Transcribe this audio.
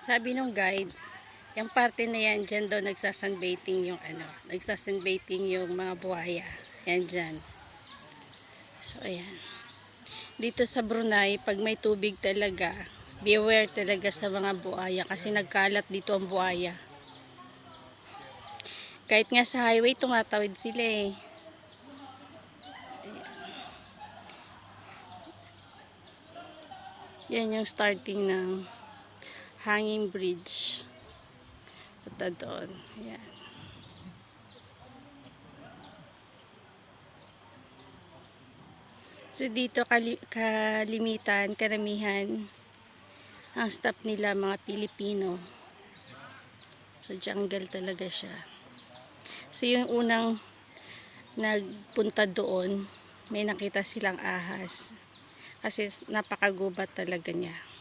Sabi nung guide, yung parte na yan, dyan daw nagsasunbaiting yung nagsasunbaiting yung mga buhaya. Yan dyan. So, ayan. Dito sa Brunei, pag may tubig talaga, beware talaga sa mga buhaya kasi nagkalat dito ang buhaya. Kahit nga sa highway, tumatawid sila eh. Yan yung starting ng hanging bridge. Punta doon. Ayan. So dito kalimitan, karamihan ang staff nila mga Pilipino. So jungle talaga siya. So yung unang nagpunta doon, may nakita silang ahas. Kasi napakagubat talaga niya.